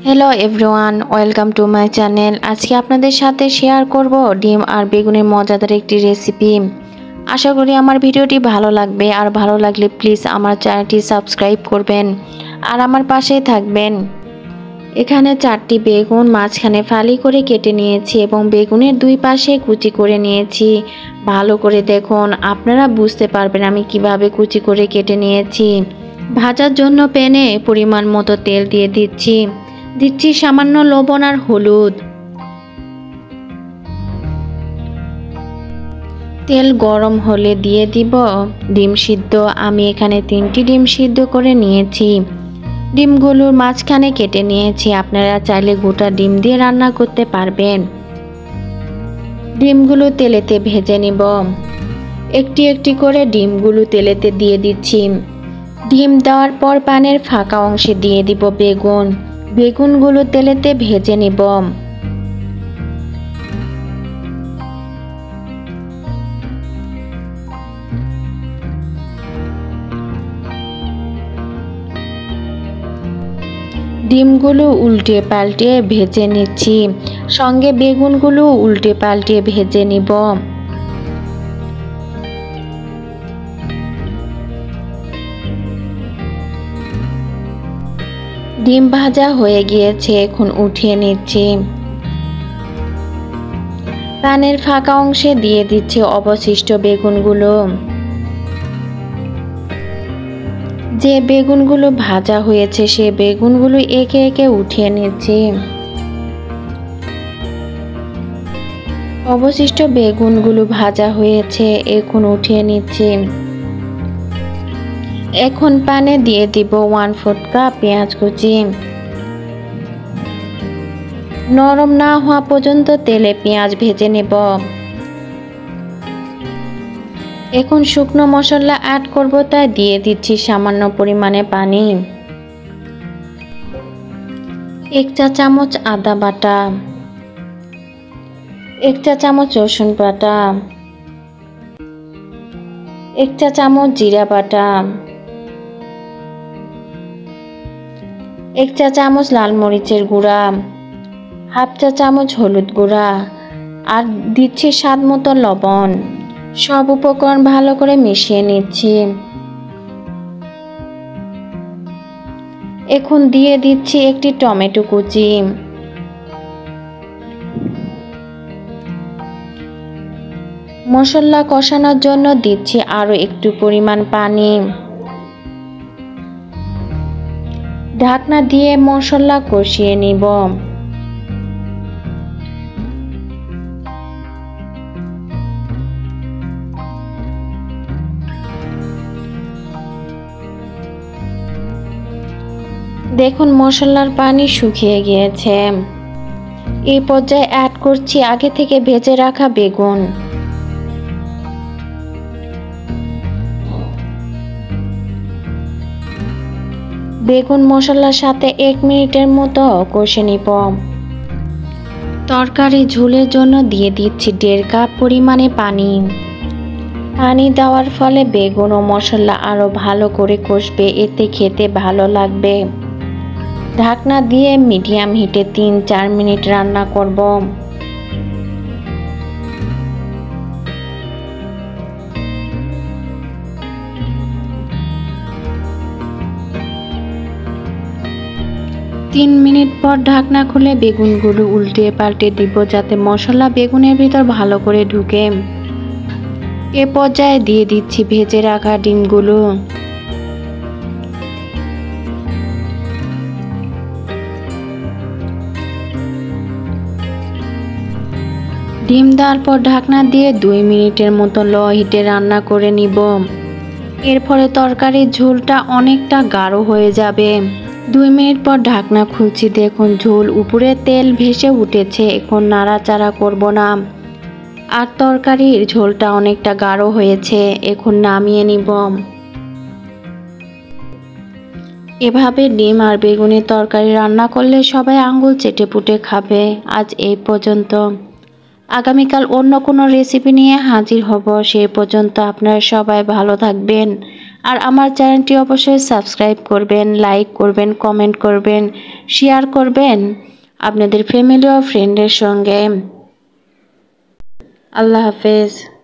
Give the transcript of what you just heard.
Hello everyone, welcome to my channel. আজকে আপনাদের সাথে শেয়ার করব ডিম আর বেগুনের মজাদার একটি রেসিপি। আশা করি আমার ভিডিওটি ভালো লাগবে, আর ভালো লাগলে প্লিজ আমার চ্যানেলটি সাবস্ক্রাইব করবেন আর আমার পাশেই থাকবেন। এখানে 4টি বেগুন মাঝখানে ফালি করে কেটে নিয়েছি এবং বেগুনের দুই পাশে কুচি করে নিয়েছি। ভালো করে দেখুন, আপনারা বুঝতে পারবেন আমি কিভাবে কুচি করে কেটে নিয়েছি। ভাজার জন্য প্যানে পরিমাণ মতো তেল দিয়ে দিচ্ছি সামান্য লবণ আর হলুদ। তেল গরম হলে দিয়ে দিব ডিম সিদ্ধ। আমি এখানে 3টি ডিম সিদ্ধ করে নিয়েছি। ডিমগুলোর মাঝখানে কেটে নিয়েছি। আপনারা চাইলে গোটা ডিম দিয়ে রান্না করতে পারবেন। ডিমগুলো তেলেতে ভেজে নিব। একটি একটি করে ডিমগুলো তেলেতে দিয়ে দিচ্ছি। ডিম দেওয়ার পর প্যানের ফাঁকা অংশে দিয়ে দিব বেগুনগুলো তেলেতে ভেজে নিব। ডিমগুলো উল্টে পাল্টে ভেজে নিচ্ছি, সঙ্গে বেগুনগুলো উল্টে পাল্টে ভেজে নিব। ডিম ভাজা হয়ে গিয়েছে, এখন উঠিয়ে নিচ্ছি। প্যানের ফাঁকা অংশে দিয়ে দিচ্ছি অবশিষ্ট বেগুনগুলো। যে বেগুনগুলো ভাজা হয়েছে সে বেগুনগুলো একে একে উঠিয়ে নিচ্ছি। অবশিষ্ট বেগুনগুলো ভাজা হয়েছে, এখন উঠিয়ে নিচ্ছি। এখন প্যানে দিয়ে দিব 1/4 কাপ পেঁয়াজ কুচি। নরম না হওয়া পর্যন্ত তেলে পেঁয়াজ ভেজে নেব। এখন শুকনো মশলা অ্যাড করব, তাই দিয়ে দিচ্ছি সামান্য পরিমাণে পানি। 1 চা চামচ আদা বাটা, 1 চা চামচ রসুন বাটা, 1 চা চামচ জিরা বাটা, 1 চা চামচ লাল মরিচের গুঁড়া, 1/2 চা চামচ হলুদ গুঁড়া, আর দিচ্ছি স্বাদ মতো লবণ। সব উপকরণ ভালো করে মিশিয়ে নিচ্ছি। এখন দিয়ে দিচ্ছি একটি টমেটো কুচি। মশলা কষানোর জন্য দিচ্ছি আরো একটু পরিমাণ পানি। ঢাকনা দিয়ে মশলা কষিয়ে নিব। দেখুন মশলার পানি শুকিয়ে গিয়েছে। এই পর্যায়ে অ্যাড করছি আগে থেকে ভেজে রাখা বেগুন। বেগুন মশলার সাথে 1 মিনিটের মতো কষে নিব। তরকারি ঝোলের জন্য দিয়ে দিচ্ছি 1.5 কাপ পরিমাণে পানি। পানি দেওয়ার ফলে বেগুন ও মশলা আরো ভালো করে কষবে, এতে খেতে ভালো লাগবে। ঢাকনা দিয়ে মিডিয়াম হিটে 3-4 মিনিট রান্না করব। তিন মিনিট পর ঢাকনা খুলে বেগুনগুলো উল্টে পাল্টে দিব, যাতে মশলা বেগুনের ভিতর ভালো করে ঢুকে। এ পর্যায়ে দিয়ে দিচ্ছি ভেজে রাখা ডিমগুলো। ডিম দেওয়ার পর ঢাকনা দিয়ে 2 মিনিটের মতো লো হিটে রান্না করে নিব। এর ফলে তরকারির ঝোলটা অনেকটা গাঢ় হয়ে যাবে। 2 মিনিট পর ঢাকনা খুলছি, দেখুন ঝোল উপরে তেল ভেসে উঠেছে। এখন নাড়াচাড়া করব না, আর তরকারির ঝোলটা অনেকটা গাঢ় হয়েছে। এখন নামিয়ে নিব। এভাবে ডিম আর বেগুনের তরকারি রান্না করলে সবাই আঙ্গুল চেটে পুটে খাবে। আজ এই পর্যন্ত। আগামীকাল অন্য কোনো রেসিপি নিয়ে হাজির হব। সেই পর্যন্ত আপনারা সবাই ভালো থাকবেন, আর আমার চ্যানেলটি অবশ্যই সাবস্ক্রাইব করবেন, লাইক করবেন, কমেন্ট করবেন। শেয়ার করবেন আপনাদের ফ্যামিলি ও ফ্রেন্ডের সঙ্গে। আল্লাহ হাফেজ।